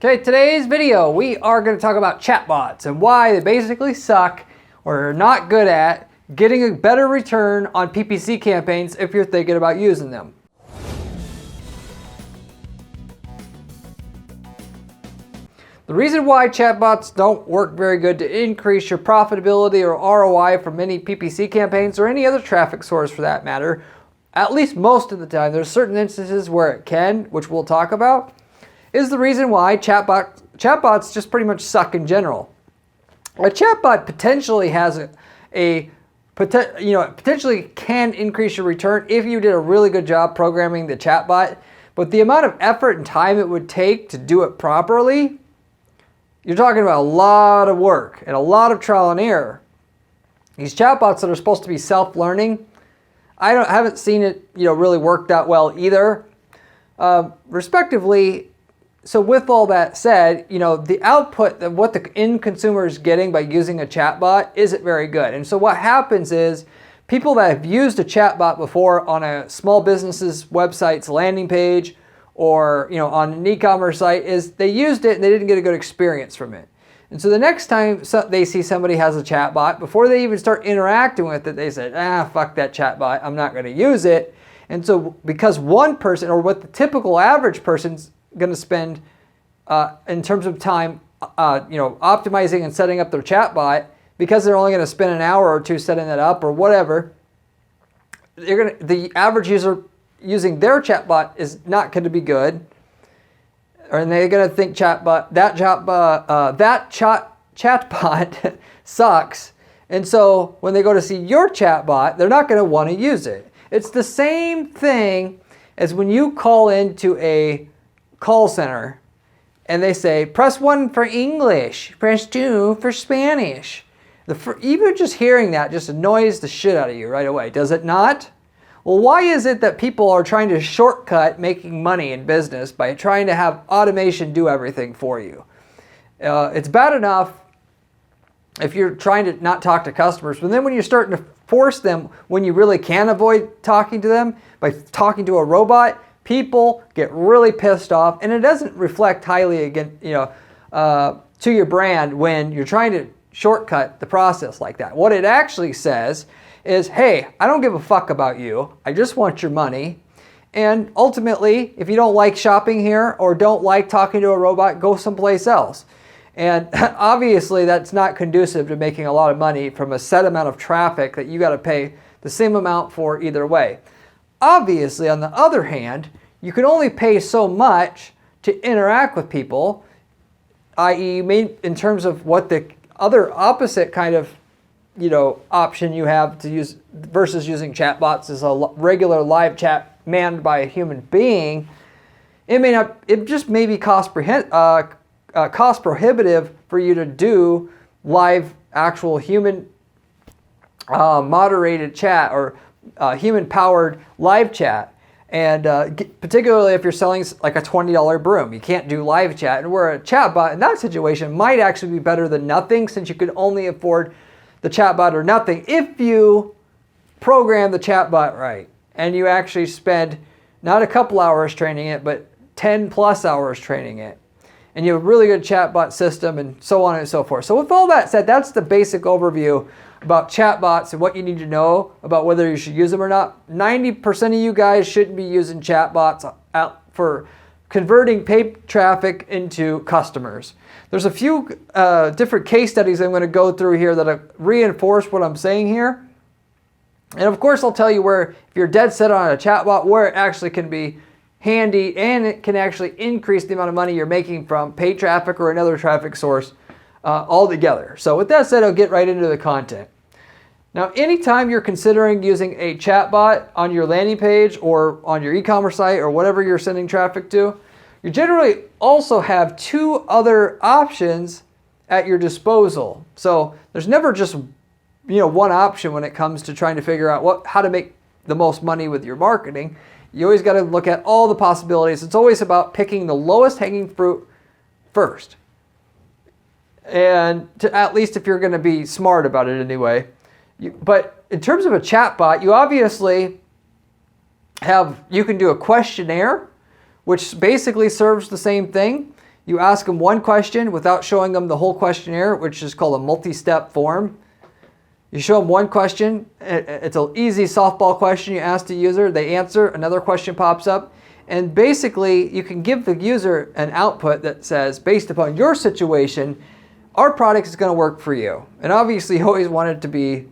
Okay, today's video, we are going to talk about chatbots and why they basically suck or are not good at getting a better return on PPC campaigns if you're thinking about using them. The reason why chatbots don't work very good to increase your profitability or ROI from any PPC campaigns or any other traffic source for that matter, at least most of the time, there's certain instances where it can, which we'll talk about, is the reason why chatbots just pretty much suck in general. A chatbot potentially has potentially can increase your return if you did a really good job programming the chatbot, but the amount of effort and time it would take to do it properly, you're talking about a lot of work and a lot of trial and error. These chatbots that are supposed to be self-learning, I haven't seen it really work that well either, respectively. So with all that said, the output of what the end consumer is getting by using a chatbot isn't very good. And so what happens is people that have used a chatbot before on a small business's website's landing page or on an e-commerce site is they used it and they didn't get a good experience from it. And so the next time they see somebody has a chatbot, before they even start interacting with it, they said, fuck that chatbot, I'm not going to use it. And so because one person, or what the typical average person's going to spend in terms of time, optimizing and setting up their chatbot, because they're only going to spend an hour or two setting that up or whatever, the average user using their chatbot is not going to be good, and they're going to think chatbot sucks. And so when they go to see your chatbot, they're not going to want to use it. It's the same thing as when you call into a call center and they say, press 1 for English, press 2 for Spanish. Even just hearing that just annoys the shit out of you right away, does it not? Well, why is it that people are trying to shortcut making money in business by trying to have automation do everything for you? It's bad enough if you're trying to not talk to customers, but then when you're starting to force them when you really can avoid talking to them by talking to a robot, people get really pissed off, and it doesn't reflect highly again, to your brand when you're trying to shortcut the process like that. What it actually says is, hey, I don't give a fuck about you. I just want your money. And ultimately, if you don't like shopping here or don't like talking to a robot, go someplace else. And obviously, that's not conducive to making a lot of money from a set amount of traffic that you got to pay the same amount for either way. Obviously, on the other hand, you can only pay so much to interact with people, i.e. in terms of what the other opposite kind of option you have to use versus using chatbots is a regular live chat manned by a human being. It just may be cost prohibitive for you to do live actual human moderated chat or human powered live chat. And particularly if you're selling like a $20 broom, you can't do live chat. And where a chatbot in that situation might actually be better than nothing, since you could only afford the chatbot or nothing if you program the chatbot right and you actually spend not a couple hours training it, but 10 plus hours training it. And you have a really good chatbot system and so on and so forth. So with all that said, that's the basic overview about chatbots and what you need to know about whether you should use them or not. 90% of you guys shouldn't be using chatbots for converting paid traffic into customers. There's a few different case studies I'm going to go through here that reinforce what I'm saying here. And of course, I'll tell you where, if you're dead set on a chatbot, where it actually can be handy and it can actually increase the amount of money you're making from paid traffic or another traffic source altogether. So with that said, I'll get right into the content. Now, anytime you're considering using a chatbot on your landing page or on your e-commerce site or whatever you're sending traffic to, you generally also have two other options at your disposal. So there's never just one option when it comes to trying to figure out how to make the most money with your marketing. You always got to look at all the possibilities. It's always about picking the lowest hanging fruit first. And at least if you're going to be smart about it anyway. But in terms of a chatbot, you obviously you can do a questionnaire, which basically serves the same thing. You ask them one question without showing them the whole questionnaire, which is called a multi-step form. You show them one question. It's an easy softball question. You ask the user, they answer, another question pops up. And basically, you can give the user an output that says, based upon your situation, our product is going to work for you. And obviously, you always want it to be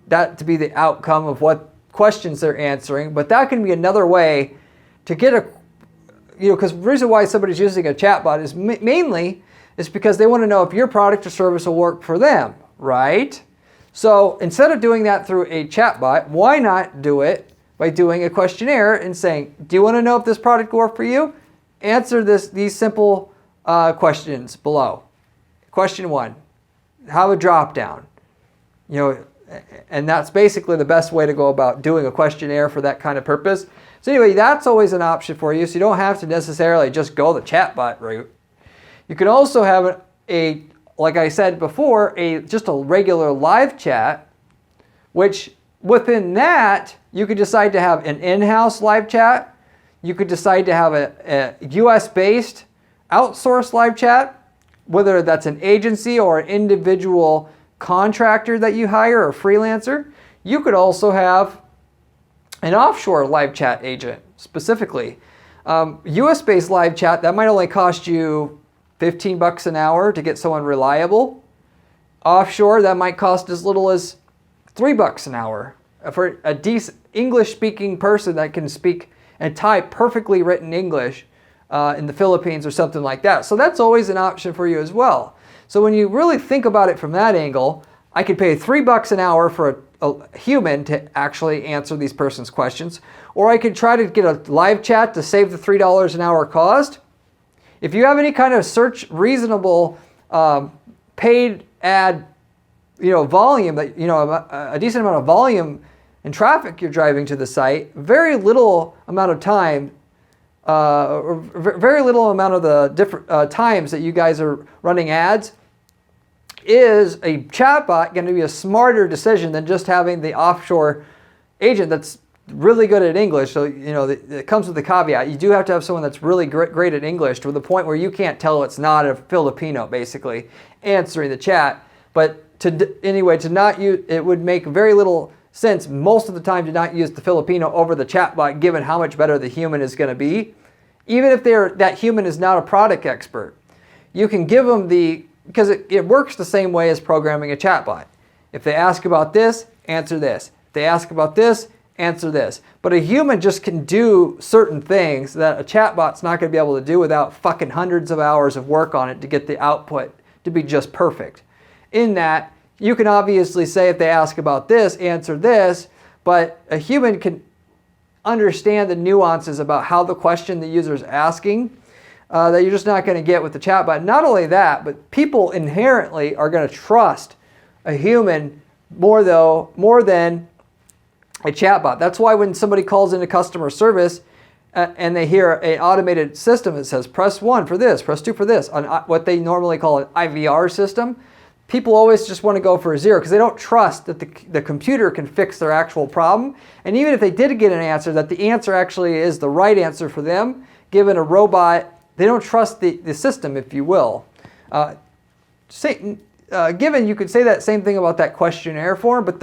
the outcome of what questions they're answering. But that can be another way to get a, because the reason why somebody's using a chatbot is mainly is because they want to know if your product or service will work for them, right? So instead of doing that through a chatbot, why not do it by doing a questionnaire and saying, do you want to know if this product will work for you? Answer these simple questions below. Question 1, have a drop down. And that's basically the best way to go about doing a questionnaire for that kind of purpose. So anyway, that's always an option for you. So you don't have to necessarily just go the chatbot route. You can also have like I said before, just a regular live chat, which within that, you could decide to have an in-house live chat. You could decide to have a US-based outsourced live chat, whether that's an agency or an individual contractor that you hire or freelancer. You could also have an offshore live chat agent specifically. US-based live chat, that might only cost you $15 an hour to get someone reliable. Offshore, that might cost as little as $3 an hour for a decent English-speaking person that can speak and type perfectly written English in the Philippines or something like that. So that's always an option for you as well. So when you really think about it from that angle, I could pay $3 an hour for a human to actually answer these person's questions, or I could try to get a live chat to save the $3 an hour cost. If you have any kind of search reasonable paid ad, volume that a decent amount of volume and traffic you're driving to the site, very little amount of time, or very little amount of the different times that you guys are running ads, is a chatbot going to be a smarter decision than just having the offshore agent that's really good at English? So, it comes with the caveat. You do have to have someone that's really great at English to the point where you can't tell it's not a Filipino, basically, answering the chat. But to not use, it would make very little sense most of the time to not use the Filipino over the chatbot, given how much better the human is going to be. Even if that human is not a product expert, you can give them because it works the same way as programming a chatbot. If they ask about this, answer this. If they ask about this, answer this. But a human just can do certain things that a chatbot's not going to be able to do without fucking hundreds of hours of work on it to get the output to be just perfect. In that, you can obviously say if they ask about this, answer this, but a human can understand the nuances about how the question the user is asking that you're just not going to get with the chatbot. Not only that, but people inherently are going to trust a human more than a chatbot. That's why when somebody calls into customer service and they hear an automated system that says press 1 for this, press 2 for this, on what they normally call an IVR system, people always just want to go for a 0 because they don't trust that the computer can fix their actual problem. And even if they did get an answer, that the answer actually is the right answer for them, given a robot, they don't trust the system, if you will. Given you could say that same thing about that questionnaire form, but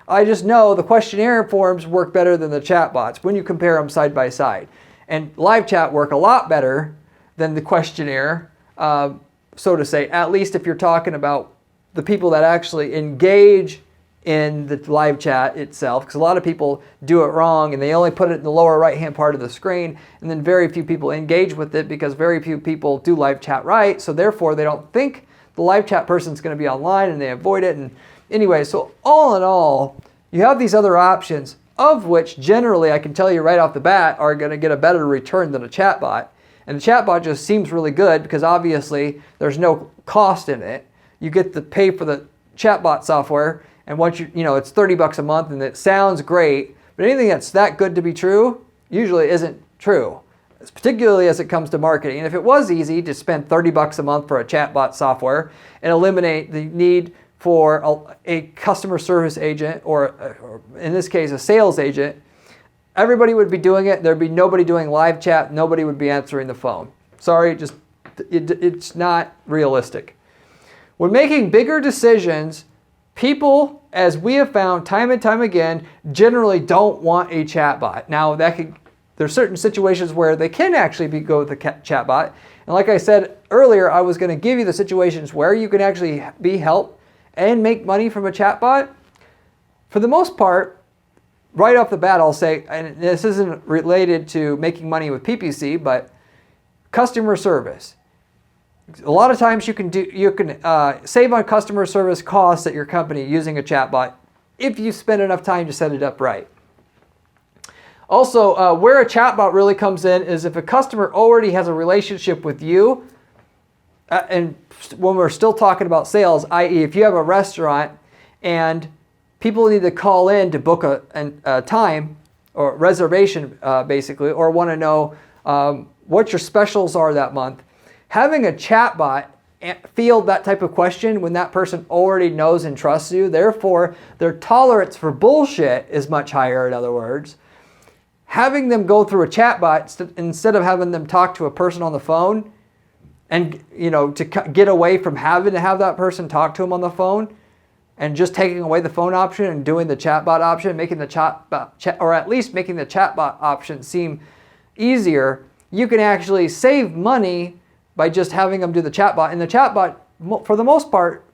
I just know the questionnaire forms work better than the chatbots when you compare them side by side. And live chat work a lot better than the questionnaire, so to say, at least if you're talking about the people that actually engage in the live chat itself, because a lot of people do it wrong and they only put it in the lower right-hand part of the screen, and then very few people engage with it because very few people do live chat right, so therefore they don't think the live chat person's going to be online and they avoid it. And anyway, so all in all, you have these other options, of which generally I can tell you right off the bat are going to get a better return than a chatbot. And the chatbot just seems really good because obviously there's no cost in it. You get to pay for the chatbot software, and once it's $30 a month, and it sounds great, but anything that's that good to be true usually isn't true, particularly as it comes to marketing. And if it was easy to spend $30 a month for a chatbot software and eliminate the need for a customer service agent or in this case a sales agent, everybody would be doing it. There'd be nobody doing live chat. Nobody would be answering the phone. Sorry, just It's not realistic. When making bigger decisions, people, as we have found time and time again, generally don't want a chatbot. Now, there's certain situations where they can actually go with a chatbot. And like I said earlier, I was going to give you the situations where you can actually be helped and make money from a chatbot. For the most part, right off the bat, I'll say, and this isn't related to making money with PPC, but customer service. A lot of times you can save on customer service costs at your company using a chatbot if you spend enough time to set it up right. Also, where a chatbot really comes in is if a customer already has a relationship with you, and when we're still talking about sales, i.e. if you have a restaurant and people need to call in to book a time or reservation basically, or want to know what your specials are that month, having a chatbot field that type of question when that person already knows and trusts you, therefore their tolerance for bullshit is much higher, in other words. Having them go through a chatbot instead of having them talk to a person on the phone, and to get away from having to have that person talk to them on the phone, and just taking away the phone option and doing the chatbot option, making the chatbot, or at least making the chatbot option seem easier, you can actually save money by just having them do the chatbot. And the chatbot, for the most part,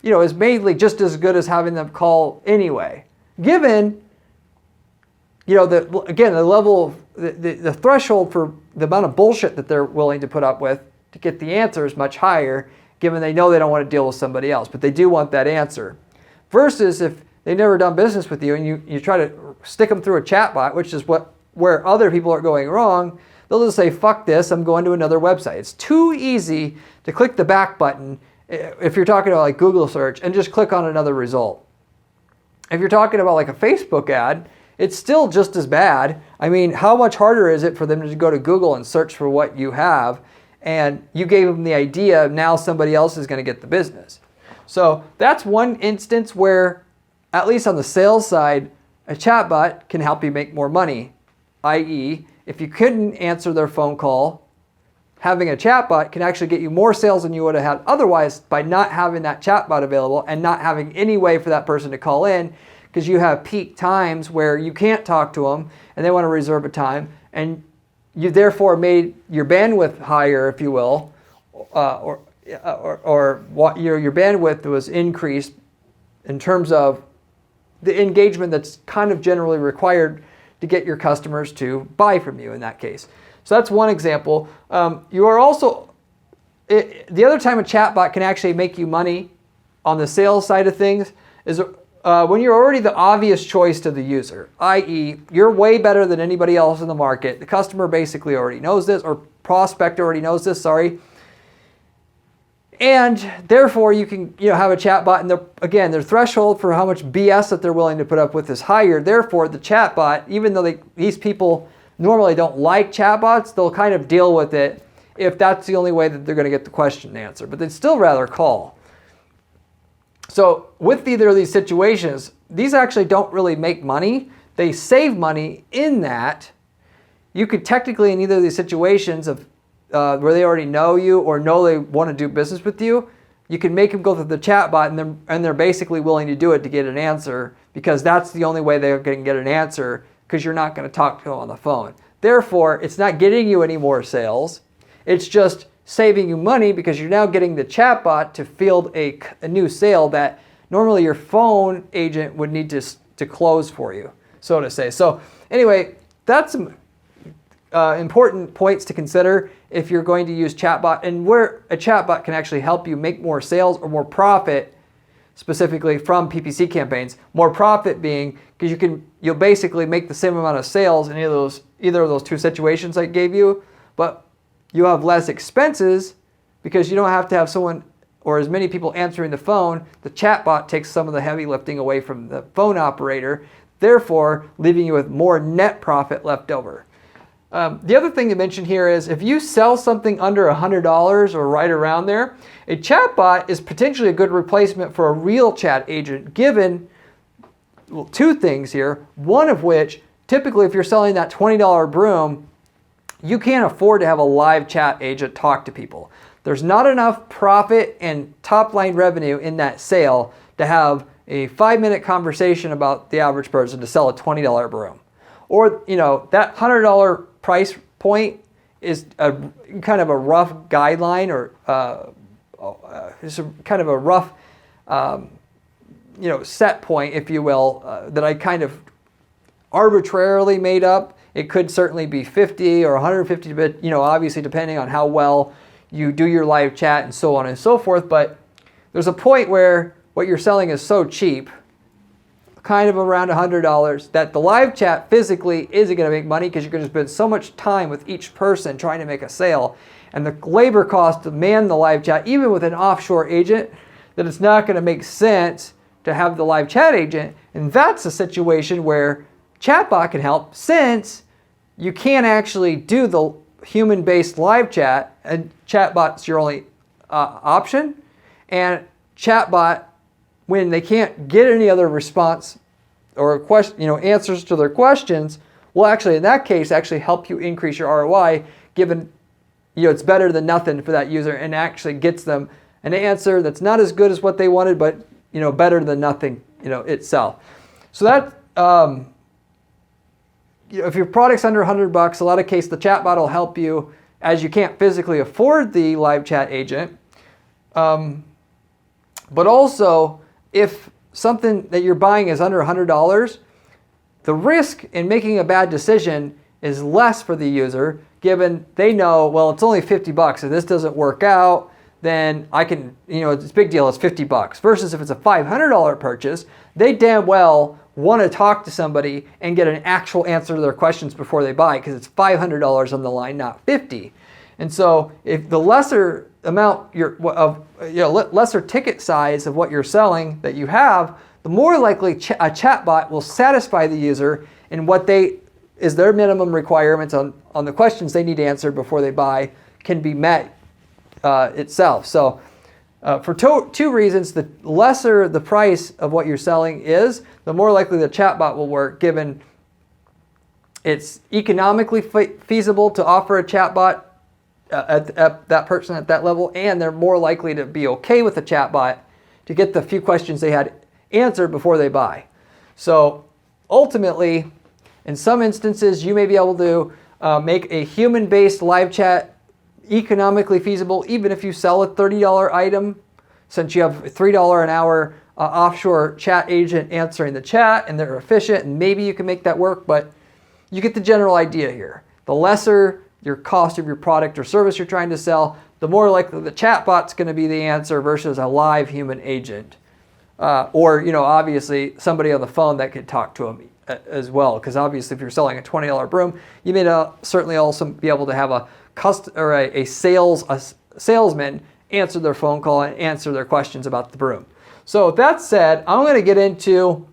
is mainly just as good as having them call anyway. Given, the level of the threshold for the amount of bullshit that they're willing to put up with to get the answer is much higher, given they know they don't want to deal with somebody else, but they do want that answer. Versus if they've never done business with you and you try to stick them through a chatbot, which is where other people are going wrong, they'll just say, fuck this, I'm going to another website. It's too easy to click the back button if you're talking about like Google search and just click on another result. If you're talking about like a Facebook ad, it's still just as bad. I mean, how much harder is it for them to go to Google and search for what you have, and you gave them the idea, now somebody else is going to get the business. So that's one instance where, at least on the sales side, a chatbot can help you make more money, i.e., if you couldn't answer their phone call, having a chatbot can actually get you more sales than you would have had otherwise by not having that chatbot available and not having any way for that person to call in, because you have peak times where you can't talk to them and they want to reserve a time, and you therefore made your bandwidth higher, if you will, or your bandwidth was increased in terms of the engagement that's kind of generally required to get your customers to buy from you in that case. So that's one example. You are also, the other time a chatbot can actually make you money on the sales side of things is when you're already the obvious choice to the user, i.e. you're way better than anybody else in the market. The customer basically already knows this, or prospect already knows this, sorry. And therefore you can have a chatbot, and their threshold for how much BS that they're willing to put up with is higher. Therefore the chatbot, even though these people normally don't like chatbots, they'll kind of deal with it if that's the only way that they're going to get the question answered, but they'd still rather call. So with either of these situations, these actually don't really make money. They save money in that you could technically, in either of these situations of where they already know you or know they want to do business with you, you can make them go through the chatbot, and they're basically willing to do it to get an answer, because that's the only way they're going to get an answer, because you're not going to talk to them on the phone. Therefore, it's not getting you any more sales. It's just saving you money, because you're now getting the chatbot to field a new sale that normally your phone agent would need to close for you, so to say. So anyway, that's some important points to consider if you're going to use chatbot, and where a chatbot can actually help you make more sales or more profit, specifically from PPC campaigns. More profit being because you'll basically make the same amount of sales in either of those two situations I gave you, but you have less expenses because you don't have to have someone or as many people answering the phone. The chatbot takes some of the heavy lifting away from the phone operator, therefore leaving you with more net profit left over. The other thing to mention here is if you sell something under $100 or right around there, a chatbot is potentially a good replacement for a real chat agent, given two things here. One of which, typically if you're selling that $20 broom, you can't afford to have a live chat agent talk to people. There's not enough profit and top line revenue in that sale to have a 5-minute conversation about the average person to sell a $20 broom. Or, that $100 price point is a kind of a rough guideline, or it's kind of a rough, set point, if you will, that I kind of arbitrarily made up. It could certainly be 50 or 150, but obviously depending on how well you do your live chat and so on and so forth. But there's a point where what you're selling is so cheap, kind of around $100, that the live chat physically isn't going to make money, because you're going to spend so much time with each person trying to make a sale, and the labor cost to man the live chat, even with an offshore agent, that it's not going to make sense to have the live chat agent. And that's a situation where Chatbot can help, since you can't actually do the human-based live chat, and Chatbot's your only option. And Chatbot, when they can't get any other response or answers to their questions, will actually, in that case, actually help you increase your ROI, given it's better than nothing for that user, and actually gets them an answer that's not as good as what they wanted, but better than nothing itself. So that if your product's under $100, a lot of cases the chatbot will help you, as you can't physically afford the live chat agent. But also, if something that you're buying is under $100, the risk in making a bad decision is less for the user, given they know, well, it's only $50. If this doesn't work out, then I can, it's a big deal, it's $50. Versus if it's a $500 purchase, they damn well want to talk to somebody and get an actual answer to their questions before they buy, because it's $500 on the line, not $50. And so if the lesser amount lesser ticket size of what you're selling that you have, the more likely a chatbot will satisfy the user in what is their minimum requirements on the questions they need answered before they buy can be met itself. So for two reasons, the lesser the price of what you're selling is, the more likely the chatbot will work, given it's economically feasible to offer a chatbot at that person at that level, and they're more likely to be okay with the chatbot to get the few questions they had answered before they buy. So ultimately, in some instances, you may be able to make a human-based live chat economically feasible, even if you sell a $30 item, since you have a $3 an hour offshore chat agent answering the chat, and they're efficient, and maybe you can make that work, but you get the general idea here. The lesser your cost of your product or service you're trying to sell, the more likely the chatbot's going to be the answer versus a live human agent. Or, obviously somebody on the phone that could talk to them as well. Because obviously if you're selling a $20 broom, you may certainly also be able to have a salesman answer their phone call and answer their questions about the broom. So that said, I'm going to get into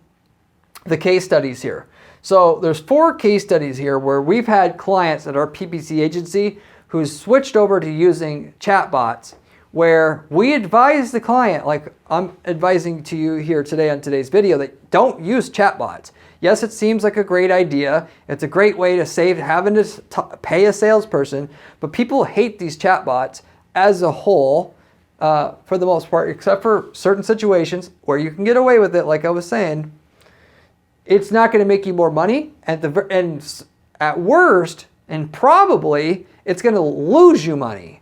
the case studies here. So there's 4 case studies here where we've had clients at our PPC agency who's switched over to using chatbots, where we advise the client, like I'm advising to you here today on today's video, that don't use chatbots. Yes, it seems like a great idea. It's a great way to save having to pay a salesperson, but people hate these chatbots as a whole for the most part, except for certain situations where you can get away with it, like I was saying. It's not going to make you more money, and at worst, and probably, it's going to lose you money,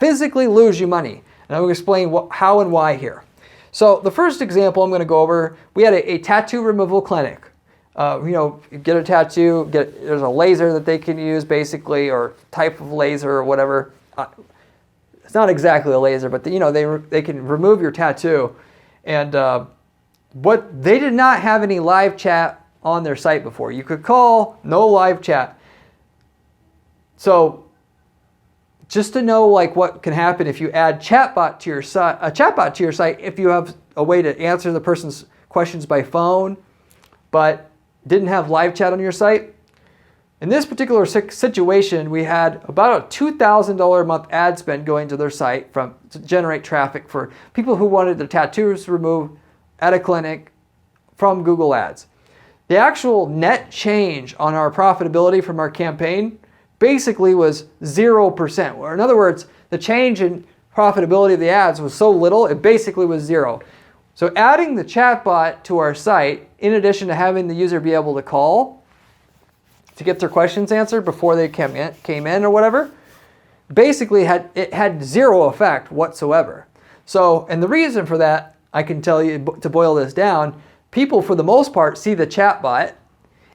physically lose you money. And I'm going to explain how and why here. So the first example I'm going to go over, we had a tattoo removal clinic. You get a tattoo, there's a laser that they can use basically, or type of laser or whatever. It's not exactly a laser, but they can remove your tattoo. And but they did not have any live chat on their site before. You could call, no live chat. So just to know what can happen if you add a chatbot to your site, if you have a way to answer the person's questions by phone, but didn't have live chat on your site. In this particular situation, we had about a $2,000 a month ad spend going to their site to generate traffic for people who wanted their tattoos removed at a clinic from Google Ads. The actual net change on our profitability from our campaign basically was 0%. Or in other words, the change in profitability of the ads was so little, it basically was zero. So adding the chatbot to our site, in addition to having the user be able to call to get their questions answered before they came in or whatever, basically had zero effect whatsoever. So, and the reason for that, I can tell you, to boil this down, people for the most part see the chatbot.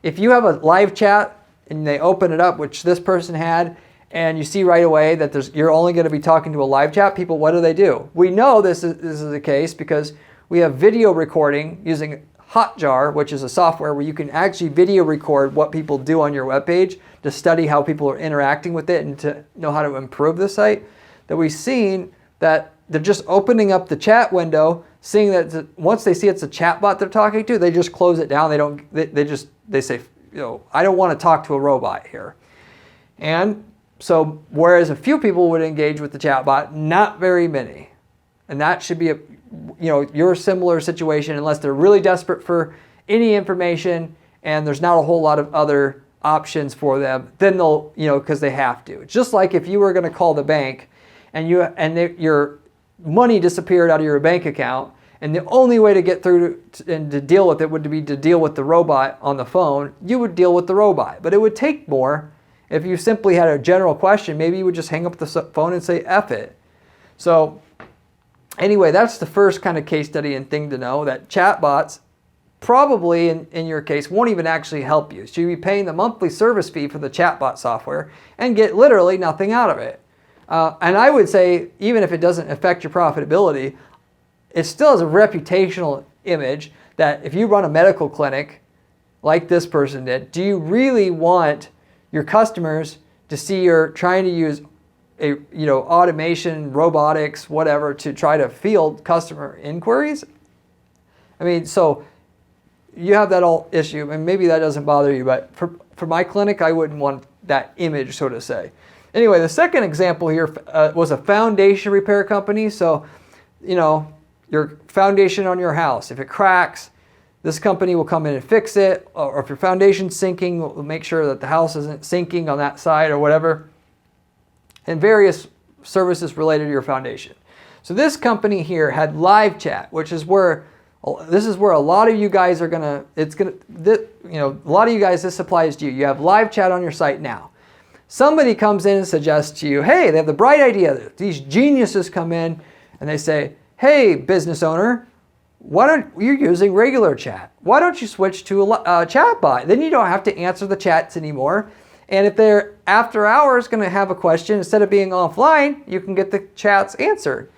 If you have a live chat and they open it up, which this person had, and you see right away that you're only going to be talking to a live chat, people, what do? We know this is the case because we have video recording using Hotjar, which is a software where you can actually video record what people do on your webpage to study how people are interacting with it and to know how to improve the site. That we've seen that they're just opening up the chat window, seeing that once they see it's a chatbot they're talking to, they just close it down. They say, I don't want to talk to a robot here. And so whereas a few people would engage with the chatbot, not very many. And that should be your similar situation, unless they're really desperate for any information and there's not a whole lot of other options for them, then they'll, because they have to. It's just like if you were going to call the bank and your money disappeared out of your bank account, and the only way to get through and to deal with it would be to deal with the robot on the phone, you would deal with the robot. But it would take more. If you simply had a general question, maybe you would just hang up the phone and say, F it. So anyway, that's the first kind of case study and thing to know, that chatbots probably in your case won't even actually help you. So you'll be paying the monthly service fee for the chatbot software and get literally nothing out of it. And I would say, even if it doesn't affect your profitability, it still has a reputational image that if you run a medical clinic like this person did, do you really want your customers to see you're trying to use automation, robotics, whatever, to try to field customer inquiries? I mean, so you have that whole issue, and maybe that doesn't bother you, but for my clinic, I wouldn't want that image, so to say. Anyway, the second example here was a foundation repair company. So, your foundation on your house, if it cracks, this company will come in and fix it. Or if your foundation's sinking, we'll make sure that the house isn't sinking on that side or whatever. And various services related to your foundation. So this company here had live chat, which is where a lot of you guys are gonna. A lot of you guys, this applies to you. You have live chat on your site now. Somebody comes in and suggests to you, hey, they have the bright idea. These geniuses come in and they say, hey, business owner, you're using regular chat. Why don't you switch to a chatbot? Then you don't have to answer the chats anymore. And if they're after hours going to have a question, instead of being offline, you can get the chats answered.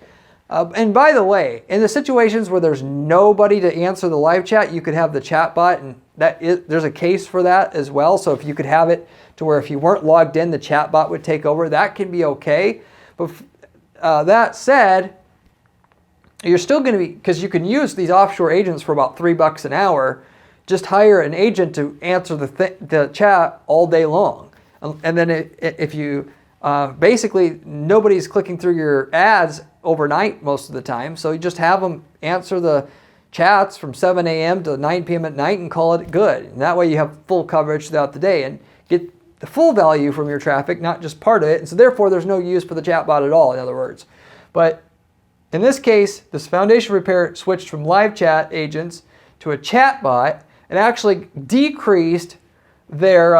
And by the way, in the situations where there's nobody to answer the live chat, you could have the chatbot, and there's a case for that as well. So if you could have it to where if you weren't logged in, the chatbot would take over, that can be okay. But that said, you're still going to be, because you can use these offshore agents for about $3 an hour, just hire an agent to answer the chat all day long. And then if you, basically nobody's clicking through your ads overnight most of the time, so you just have them answer the chats from 7 a.m. to 9 p.m. at night and call it good. And that way you have full coverage throughout the day and get the full value from your traffic, not just part of it. And so therefore there's no use for the chatbot at all, in other words. But in this case, this foundation repair switched from live chat agents to a chatbot and actually decreased their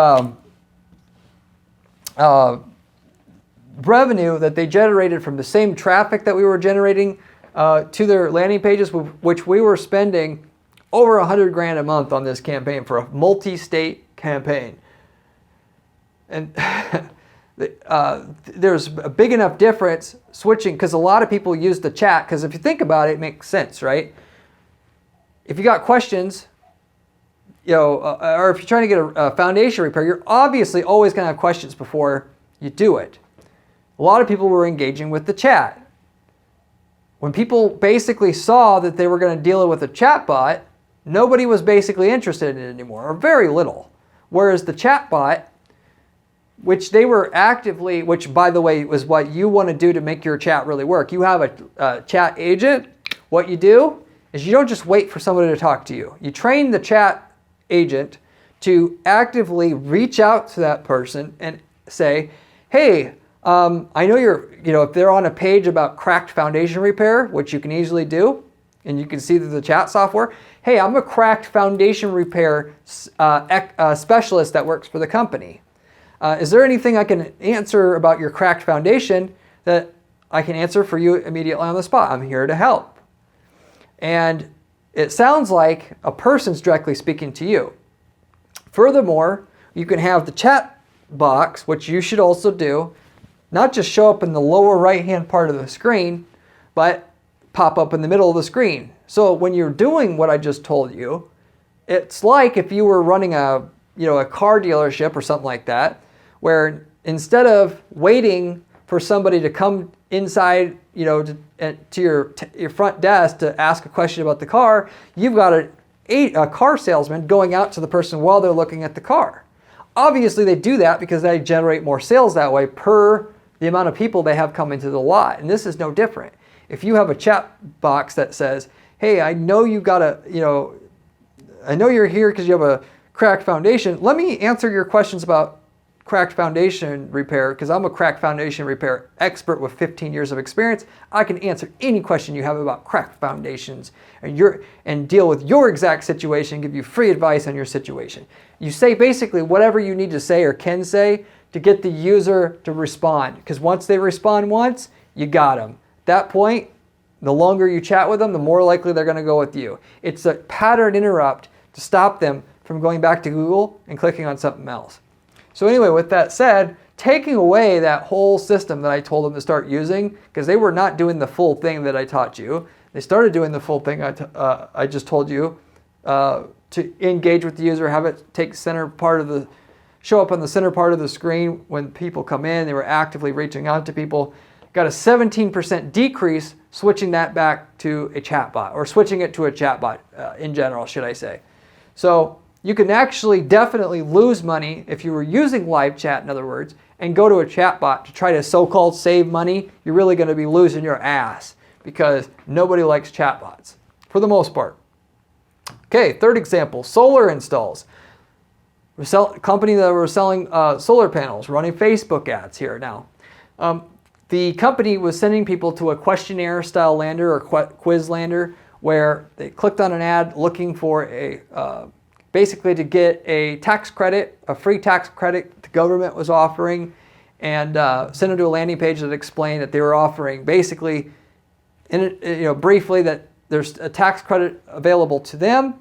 revenue that they generated from the same traffic that we were generating to their landing pages, which we were spending over $100,000 a month on this campaign for a multi-state campaign. And there's a big enough difference switching, because a lot of people use the chat, because if you think about it, it makes sense, right? If you got questions, or if you're trying to get a foundation repair, you're obviously always going to have questions before you do it. A lot of people were engaging with the chat. When people basically saw that they were going to deal with a chatbot, nobody was basically interested in it anymore, or very little. Whereas the chatbot, which they were actively, which by the way was what you want to do to make your chat really work. You have a chat agent. What you do is you don't just wait for somebody to talk to you. You train the chat agent to actively reach out to that person and say, hey, I know if they're on a page about cracked foundation repair, which you can easily do, and you can see through the chat software, hey, I'm a cracked foundation repair specialist that works for the company. Is there anything I can answer about your cracked foundation that I can answer for you immediately on the spot? I'm here to help. And it sounds like a person's directly speaking to you. Furthermore, you can have the chat box, which you should also do, not just show up in the lower right-hand part of the screen, but pop up in the middle of the screen. So when you're doing what I just told you, it's like if you were running a car dealership or something like that, where instead of waiting for somebody to come inside, to your front desk to ask a question about the car, you've got a car salesman going out to the person while they're looking at the car. Obviously, they do that because they generate more sales that way per the amount of people they have come into the lot. And this is no different. If you have a chat box that says, hey, I know you got I know you're here because you have a cracked foundation. Let me answer your questions about cracked foundation repair because I'm a cracked foundation repair expert with 15 years of experience. I can answer any question you have about cracked foundations and deal with your exact situation, give you free advice on your situation. You say basically whatever you need to say or can say to get the user to respond, because once they respond once, you got them. At that point, the longer you chat with them, the more likely they're going to go with you. It's a pattern interrupt to stop them from going back to Google and clicking on something else. So anyway, with that said, taking away that whole system that I told them to start using, because they were not doing the full thing that I taught you. They started doing the full thing I just told you to engage with the user, have it show up on the center part of the screen when people come in. They were actively reaching out to people. Got a 17% decrease switching that back to a chatbot, or switching it to a chatbot in general, should I say. So you can actually definitely lose money if you were using live chat, in other words, and go to a chatbot to try to so-called save money. You're really going to be losing your ass because nobody likes chatbots for the most part. Okay, third example, solar installs. Company that were selling solar panels, running Facebook ads here now. The company was sending people to a questionnaire style lander or quiz lander where they clicked on an ad looking for basically to get a tax credit, a free tax credit the government was offering, and sent them to a landing page that explained that they were offering basically, briefly, that there's a tax credit available to them,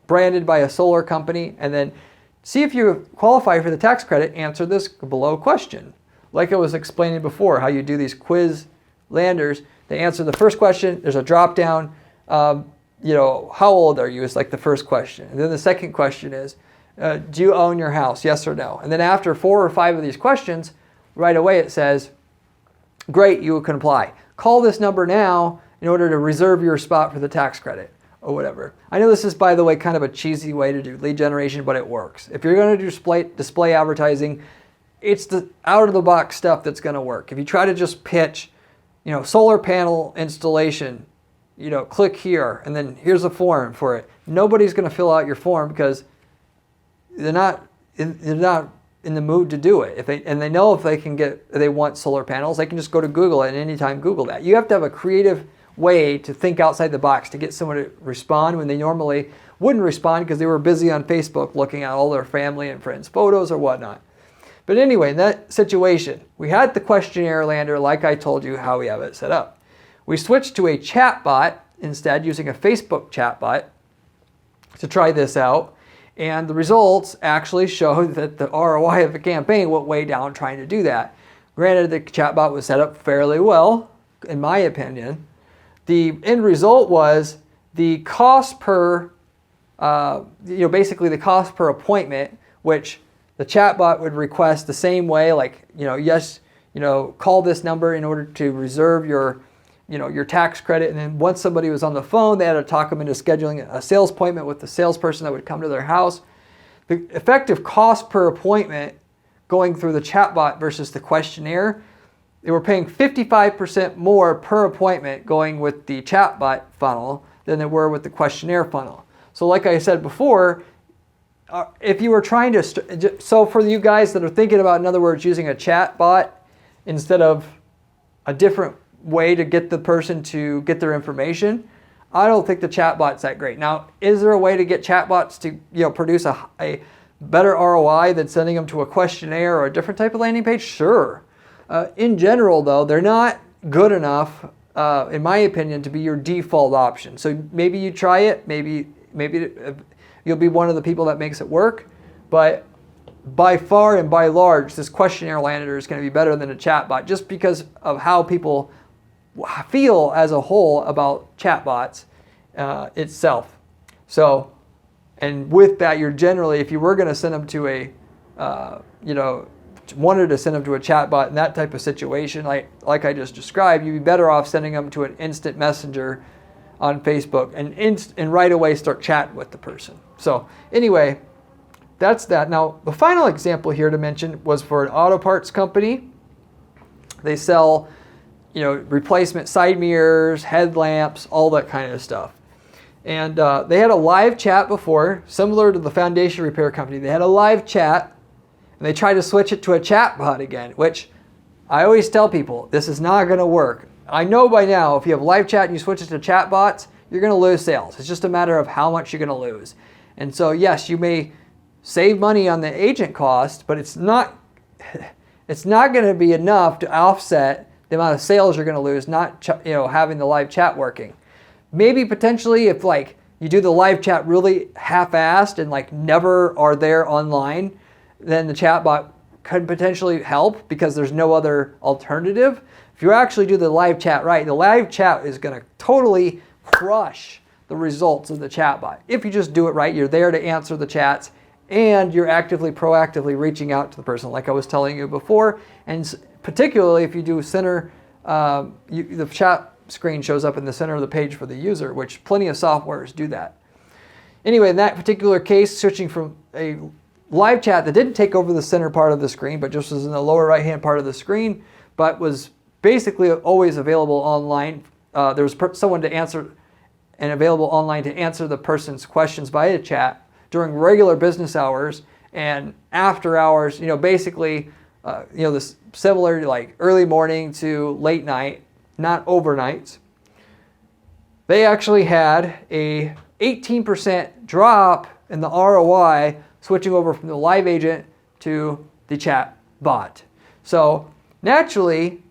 branded by a solar company, and then see if you qualify for the tax credit. Answer this below question. Like I was explaining before, how you do these quiz landers. They answer the first question. There's a drop down. How old are you is like the first question. And then the second question is, do you own your house? Yes or no? And then after 4 or 5 of these questions, right away it says, great, you can apply. Call this number now in order to reserve your spot for the tax credit or whatever. I know this is, by the way, kind of a cheesy way to do lead generation, but it works. If you're going to do display advertising, it's the out-of-the-box stuff that's going to work. If you try to just pitch, solar panel installation, click here, and then here's a form for it. Nobody's going to fill out your form because they're not in the mood to do it. They know if they want solar panels, they can just go to Google and anytime Google that. You have to have a creative way to think outside the box to get someone to respond when they normally wouldn't respond because they were busy on Facebook looking at all their family and friends' photos or whatnot. But anyway, in that situation, we had the questionnaire lander like I told you how we have it set up. We switched to a chatbot instead, using a Facebook chatbot to try this out. And the results actually showed that the ROI of the campaign went way down trying to do that. Granted, the chatbot was set up fairly well, in my opinion. The end result was the cost per, basically the cost per appointment, which the chatbot would request the same way, like, yes, call this number in order to reserve your tax credit. And then once somebody was on the phone, they had to talk them into scheduling a sales appointment with the salesperson that would come to their house. The effective cost per appointment going through the chatbot versus the questionnaire, they were paying 55% more per appointment going with the chatbot funnel than they were with the questionnaire funnel. So like I said before, if you were trying to, so for you guys that are thinking about, in other words, using a chat bot instead of a different way to get the person to get their information, I don't think the chatbot's that great. Now, is there a way to get chatbots to produce a better ROI than sending them to a questionnaire or a different type of landing page? Sure. In general, though, they're not good enough, in my opinion, to be your default option. So maybe you try it. Maybe you'll be one of the people that makes it work. But by far and by large, this questionnaire lander is going to be better than a chatbot, just because of how people feel as a whole about chatbots itself. So, and with that, you're generally, if you were going to send them to wanted to send them to a chatbot in that type of situation, like I just described, you'd be better off sending them to an instant messenger on Facebook and right away start chatting with the person. So anyway, that's that. Now, the final example here to mention was for an auto parts company. They sell replacement side mirrors, headlamps, all that kind of stuff. And they had a live chat before, similar to the foundation repair company. They had a live chat, and they tried to switch it to a chatbot again, which I always tell people, this is not going to work. I know by now, if you have live chat and you switch it to chatbots, you're going to lose sales. It's just a matter of how much you're going to lose. And so, yes, you may save money on the agent cost, but it's not going to be enough to offset the amount of sales you're going to lose not having the live chat working. Maybe potentially if you do the live chat really half-assed and never are there online, then the chatbot could potentially help because there's no other alternative. If you actually do the live chat right, the live chat is going to totally crush the results of the chatbot. If you just do it right, you're there to answer the chats and you're proactively reaching out to the person like I was telling you before. And particularly if you do center, the chat screen shows up in the center of the page for the user, which plenty of softwares do that. Anyway, in that particular case, switching from a live chat that didn't take over the center part of the screen, but just was in the lower right-hand part of the screen, but was basically always available online. There was someone to answer and available online to answer the person's questions via chat during regular business hours and after hours, basically, this similar to early morning to late night, not overnights. They actually had a 18% drop in the ROI switching over from the live agent to the chat bot. So naturally,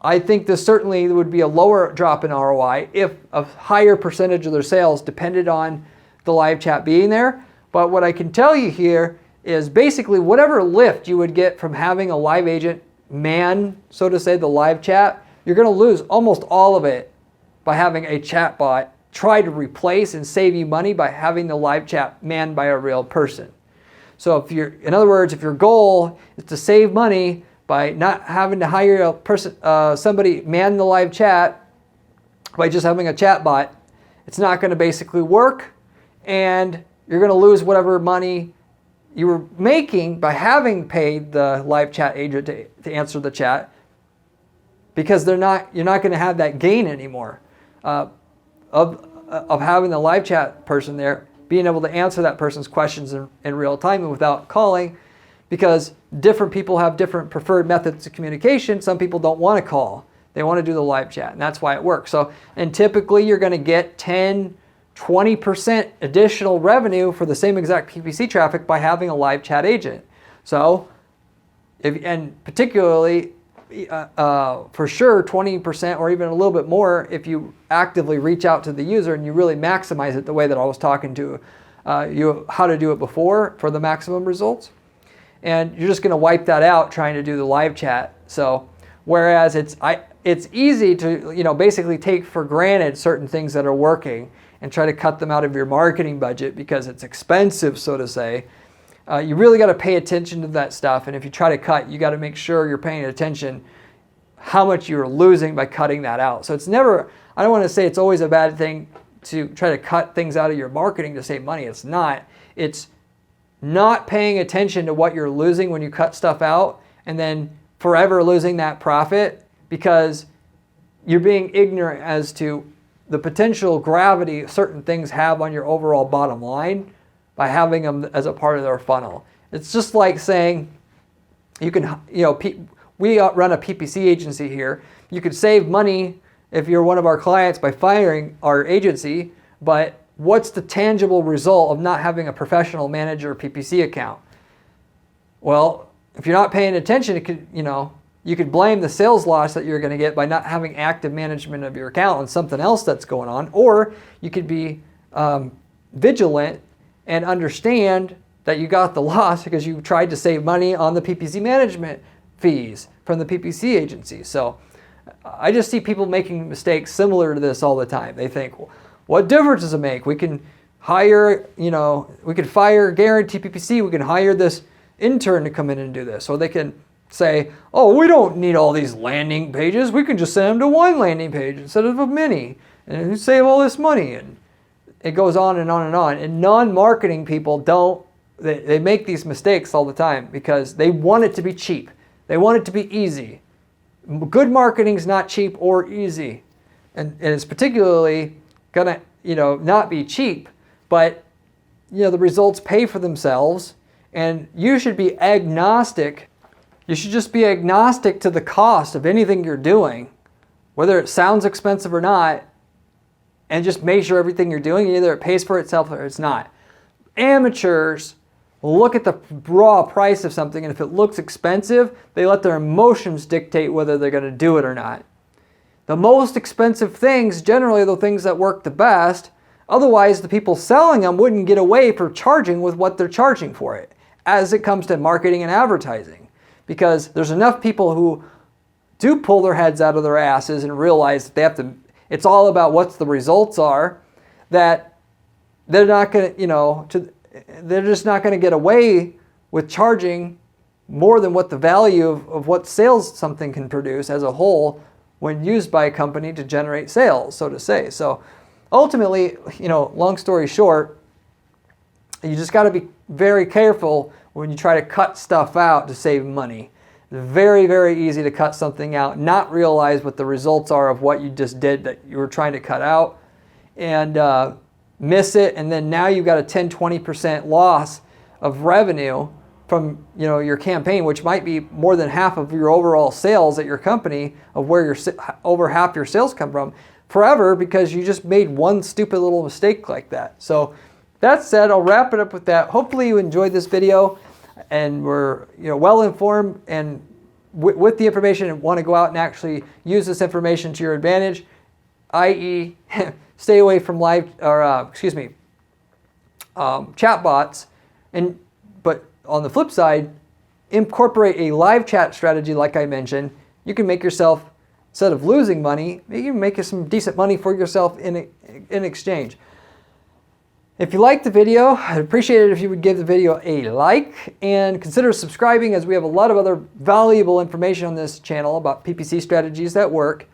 I think this certainly would be a lower drop in ROI if a higher percentage of their sales depended on the live chat being there. But what I can tell you here is basically whatever lift you would get from having a live agent man, so to say, the live chat, you're going to lose almost all of it by having a chat bot try to replace and save you money by having the live chat manned by a real person. So in other words, if your goal is to save money by not having to hire a person, somebody man the live chat by just having a chat bot, it's not going to basically work, and you're going to lose whatever money you were making by having paid the live chat agent to answer the chat, because you're not going to have that gain anymore of having the live chat person there, being able to answer that person's questions in real time and without calling, because different people have different preferred methods of communication. Some people don't want to call. They want to do the live chat, and that's why it works. So, and typically you're going to get 10-20% additional revenue for the same exact PPC traffic by having a live chat agent. So, and particularly, for sure, 20% or even a little bit more if you actively reach out to the user and you really maximize it the way that I was talking to you how to do it before for the maximum results. And you're just going to wipe that out trying to do the live chat. So, whereas it's easy to basically take for granted certain things that are working and try to cut them out of your marketing budget because it's expensive, so to say. You really got to pay attention to that stuff, and if you try to cut, you got to make sure you're paying attention how much you're losing by cutting that out. So it's never, I don't want to say it's always a bad thing to try to cut things out of your marketing to save money. It's not. It's not paying attention to what you're losing when you cut stuff out and then forever losing that profit because you're being ignorant as to the potential gravity certain things have on your overall bottom line by having them as a part of their funnel. It's just like saying you can, we run a PPC agency here. You could save money if you're one of our clients by firing our agency, but what's the tangible result of not having a professional manager PPC account? Well, if you're not paying attention, it could, you could blame the sales loss that you're going to get by not having active management of your account on something else that's going on, or you could be vigilant and understand that you got the loss because you tried to save money on the PPC management fees from the PPC agency. So I just see people making mistakes similar to this all the time. They think, what difference does it make? We can hire, we can fire Guarantee PPC. We can hire this intern to come in and do this. Or they can say, oh, we don't need all these landing pages. We can just send them to one landing page instead of a mini and save all this money. And it goes on and on and on. And non-marketing people they make these mistakes all the time because they want it to be cheap. They want it to be easy. Good marketing is not cheap or easy. And it's particularly gonna, not be cheap, but, the results pay for themselves. And you should be agnostic. You should just be agnostic to the cost of anything you're doing, whether it sounds expensive or not, and just make sure everything you're doing, either it pays for itself or it's not. Amateurs look at the raw price of something, and if it looks expensive, they let their emotions dictate whether they're going to do it or not. The most expensive things, generally are the things that work the best. Otherwise, the people selling them wouldn't get away for charging with what they're charging for it, as it comes to marketing and advertising. Because there's enough people who do pull their heads out of their asses and realize that they have to, it's all about what the results are, that they're not going to, they're just not going to get away with charging more than what the value of what sales something can produce as a whole when used by a company to generate sales, so to say. So ultimately, long story short, you just got to be very careful when you try to cut stuff out to save money. It's very, very easy to cut something out, not realize what the results are of what you just did that you were trying to cut out, and miss it, and then now you've got a 10-20% loss of revenue from your campaign, which might be more than half of your overall sales at your company, of where over half your sales come from, forever, because you just made one stupid little mistake like that. So that said, I'll wrap it up with that. Hopefully you enjoyed this video and were well informed and with the information and want to go out and actually use this information to your advantage, i.e. stay away from chatbots, but on the flip side, incorporate a live chat strategy like I mentioned. You can make yourself, instead of losing money, you can make some decent money for yourself in exchange. If you liked the video, I'd appreciate it if you would give the video a like and consider subscribing, as we have a lot of other valuable information on this channel about PPC strategies that work.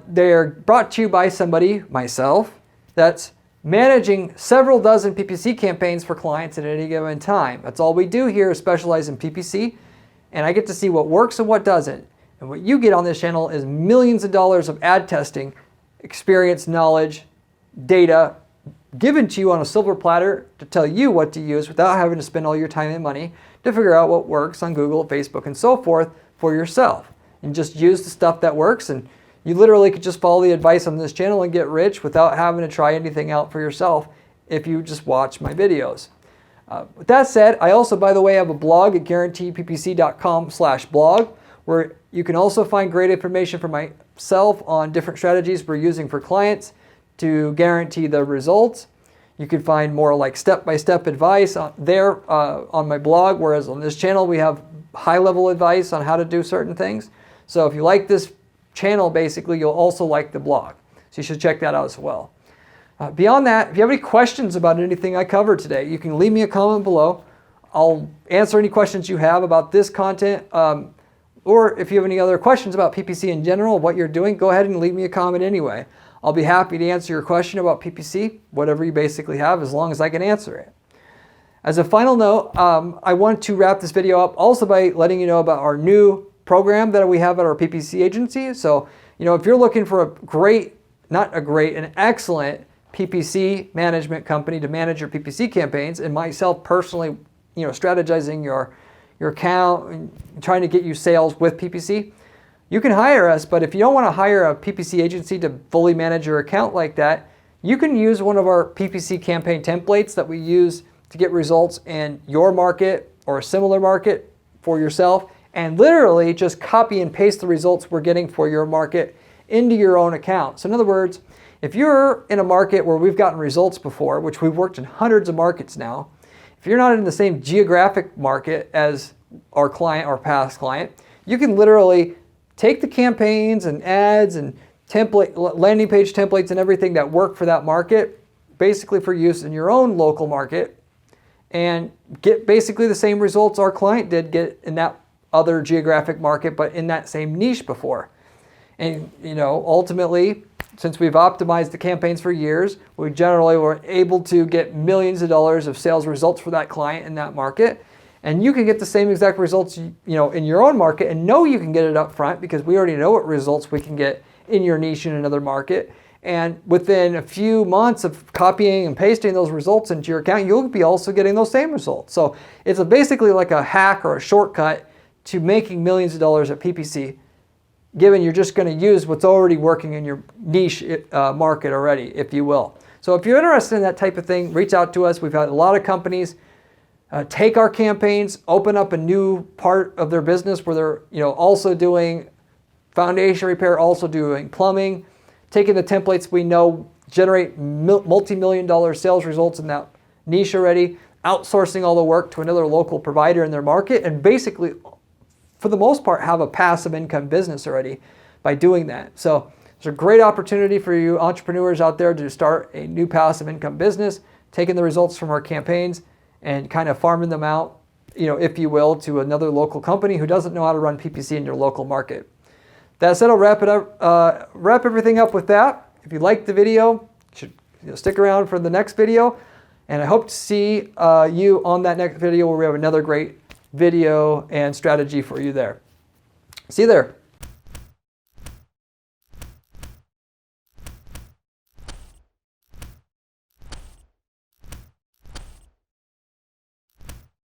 They're brought to you by somebody, myself, that's managing several dozen PPC campaigns for clients at any given time. That's all we do here is specialize in PPC, and I get to see what works and what doesn't. And what you get on this channel is millions of dollars of ad testing, experience, knowledge, data, given to you on a silver platter to tell you what to use without having to spend all your time and money to figure out what works on Google, Facebook, and so forth for yourself. And just use the stuff that works, and you literally could just follow the advice on this channel and get rich without having to try anything out for yourself if you just watch my videos. With that said, I also, by the way, have a blog at guaranteeppc.com/blog, where you can also find great information from myself on different strategies we're using for clients to guarantee the results. You can find more like step-by-step advice there on my blog, whereas on this channel we have high-level advice on how to do certain things. So if you like this channel, basically, you'll also like the blog. So you should check that out as well. Beyond that, if you have any questions about anything I covered today, you can leave me a comment below. I'll answer any questions you have about this content. Or if you have any other questions about PPC in general, what you're doing, go ahead and leave me a comment anyway. I'll be happy to answer your question about PPC, whatever you basically have, as long as I can answer it. As a final note, I want to wrap this video up also by letting you know about our new program that we have at our PPC agency. So, if you're looking for an excellent PPC management company to manage your PPC campaigns, and myself personally, strategizing your account and trying to get you sales with PPC, you can hire us. But if you don't want to hire a PPC agency to fully manage your account like that, you can use one of our PPC campaign templates that we use to get results in your market or a similar market for yourself, and literally just copy and paste the results we're getting for your market into your own account. So in other words, if you're in a market where we've gotten results before, which we've worked in hundreds of markets now, if you're not in the same geographic market as our client or past client, you can literally take the campaigns and ads and landing page templates and everything that work for that market, basically for use in your own local market, and get basically the same results our client did get in that other geographic market, but in that same niche before. And ultimately, since we've optimized the campaigns for years, we generally were able to get millions of dollars of sales results for that client in that market. And you can get the same exact results, in your own market, and know you can get it up front because we already know what results we can get in your niche in another market. And within a few months of copying and pasting those results into your account, you'll be also getting those same results. So it's basically like a hack or a shortcut to making millions of dollars at PPC, given you're just going to use what's already working in your niche market already, if you will. So if you're interested in that type of thing, reach out to us. We've had a lot of companies take our campaigns, open up a new part of their business where they're also doing foundation repair, also doing plumbing, taking the templates we know generate multi-million-dollar sales results in that niche already, outsourcing all the work to another local provider in their market, and basically, for the most part, have a passive income business already by doing that. So it's a great opportunity for you entrepreneurs out there to start a new passive income business, taking the results from our campaigns and kind of farming them out, if you will, to another local company who doesn't know how to run PPC in your local market. That said, I'll wrap everything up with that. If you liked the video, you should stick around for the next video. And I hope to see you on that next video where we have another great video and strategy for you there. See you there.